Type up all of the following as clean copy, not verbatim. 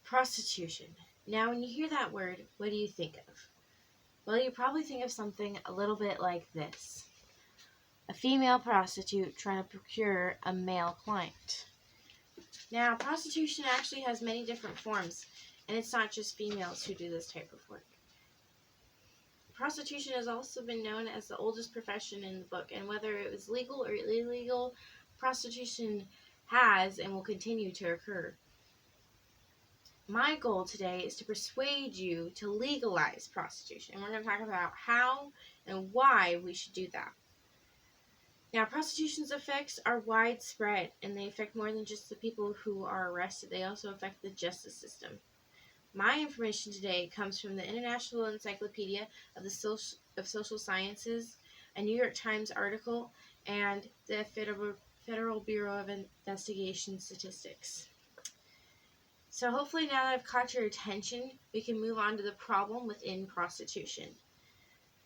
Prostitution. Now, when you hear that word, what do you think of? Well, you probably think of something a little bit like this. A female prostitute trying to procure a male client. Now, prostitution actually has many different forms, and it's not just females who do this type of work. Prostitution has also been known as the oldest profession in the book, and whether it was legal or illegal, prostitution has and will continue to occur. My goal today is to persuade you to legalize prostitution, and we're going to talk about how and why we should do that. Now, prostitution's effects are widespread, and they affect more than just the people who are arrested. They also affect the justice system. My information today comes from the International Encyclopedia of Social Sciences, a New York Times article, and the Federal Bureau of Investigation Statistics. So hopefully now that I've caught your attention, we can move on to the problem within prostitution.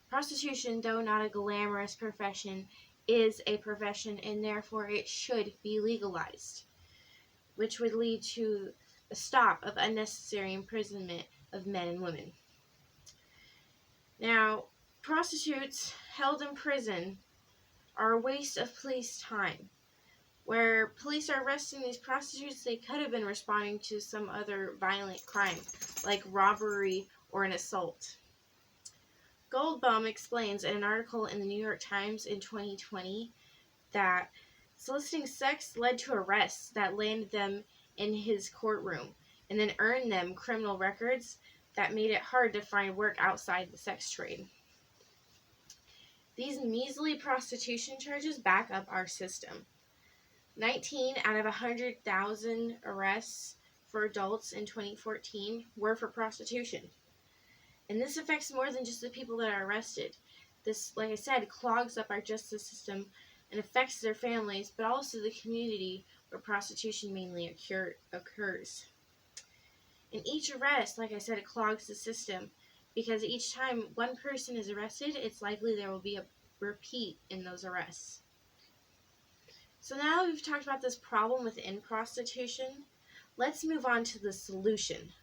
Prostitution, though not a glamorous profession, is a profession, and therefore it should be legalized, which would lead to a stop of unnecessary imprisonment of men and women. Now, prostitutes held in prison are a waste of police time. Where police are arresting these prostitutes, they could have been responding to some other violent crime, like robbery or an assault. Goldbaum explains in an article in the New York Times in 2020 that soliciting sex led to arrests that landed them in his courtroom and then earned them criminal records that made it hard to find work outside the sex trade. These measly prostitution charges back up our system. 19 out of 100,000 arrests for adults in 2014 were for prostitution. And this affects more than just the people that are arrested. This, like I said, clogs up our justice system and affects their families, but also the community where prostitution mainly occurs. In each arrest, like I said, it clogs the system, because each time one person is arrested, it's likely there will be a repeat in those arrests. So now that we've talked about this problem within prostitution, let's move on to the solution.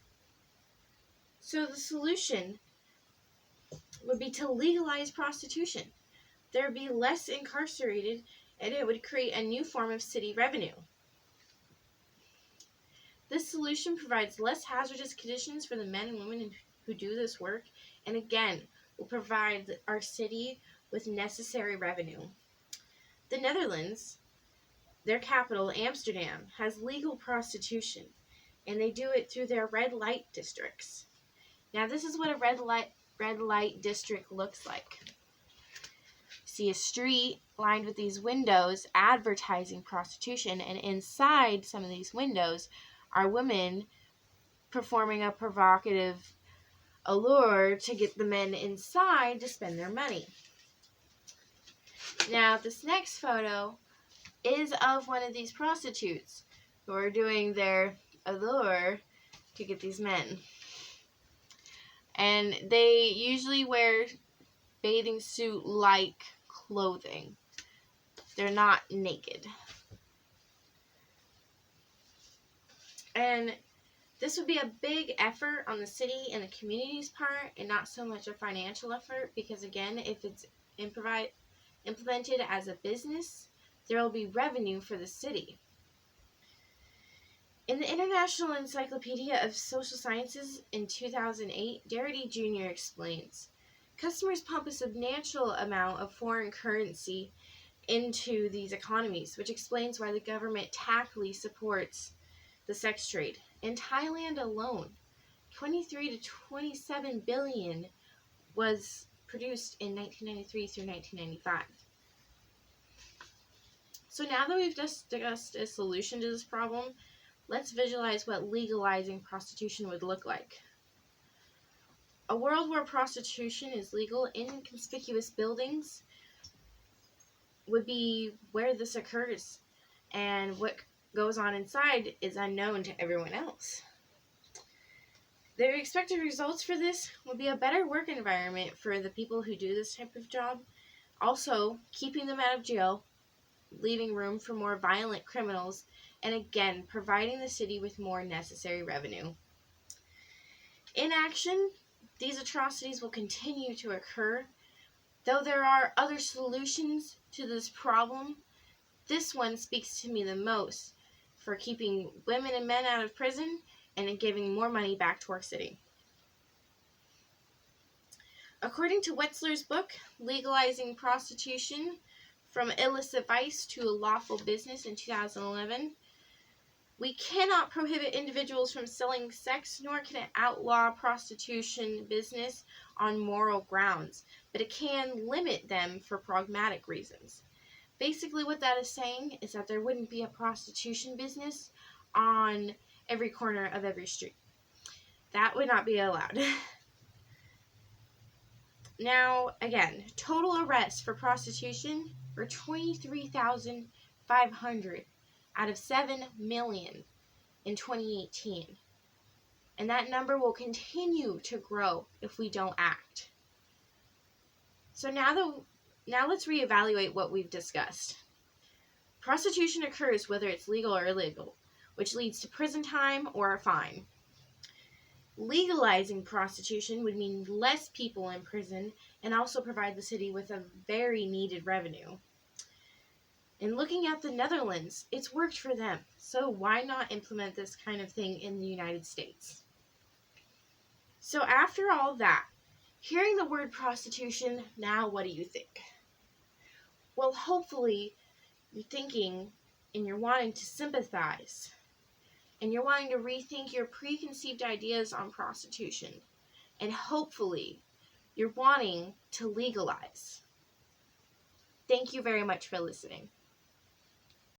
So the solution would be to legalize prostitution. There would be less incarcerated, and it would create a new form of city revenue. This solution provides less hazardous conditions for the men and women who do this work, and again, will provide our city with necessary revenue. The Netherlands, their capital, Amsterdam, has legal prostitution, and they do it through their red light districts. Now, this is what a red light district looks like. See a street lined with these windows advertising prostitution, and inside some of these windows are women performing a provocative allure to get the men inside to spend their money. Now, this next photo is of one of these prostitutes who are doing their allure to get these men. And they usually wear bathing suit-like clothing. They're not naked. And this would be a big effort on the city and the community's part, and not so much a financial effort, because again, if it's implemented as a business, there will be revenue for the city. In the International Encyclopedia of Social Sciences in 2008, Darity Jr. explains, customers pump a substantial amount of foreign currency into these economies, which explains why the government tactfully supports the sex trade. In Thailand alone, 23 to 27 billion was produced in 1993 through 1995. So now that we've discussed a solution to this problem, let's visualize what legalizing prostitution would look like. A world where prostitution is legal in conspicuous buildings would be where this occurs, and what goes on inside is unknown to everyone else. The expected results for this would be a better work environment for the people who do this type of job, also keeping them out of jail, leaving room for more violent criminals, and again, providing the city with more necessary revenue. Inaction, these atrocities will continue to occur. Though there are other solutions to this problem, this one speaks to me the most for keeping women and men out of prison and giving more money back to our city. According to Wetzler's book, Legalizing Prostitution, From Illicit Vice to a Lawful Business in 2011, we cannot prohibit individuals from selling sex, nor can it outlaw prostitution business on moral grounds, but it can limit them for pragmatic reasons. Basically, what that is saying is that there wouldn't be a prostitution business on every corner of every street. That would not be allowed. Now, again, total arrests for prostitution were 23,500 out of 7 million in 2018. And that number will continue to grow if we don't act. So now let's reevaluate what we've discussed. Prostitution occurs whether it's legal or illegal, which leads to prison time or a fine. Legalizing prostitution would mean less people in prison and also provide the city with a very needed revenue. And looking at the Netherlands, it's worked for them, so why not implement this kind of thing in the United States? So after all that, hearing the word prostitution, now what do you think? Well, hopefully you're thinking and you're wanting to sympathize. And you're wanting to rethink your preconceived ideas on prostitution. And hopefully, you're wanting to legalize. Thank you very much for listening.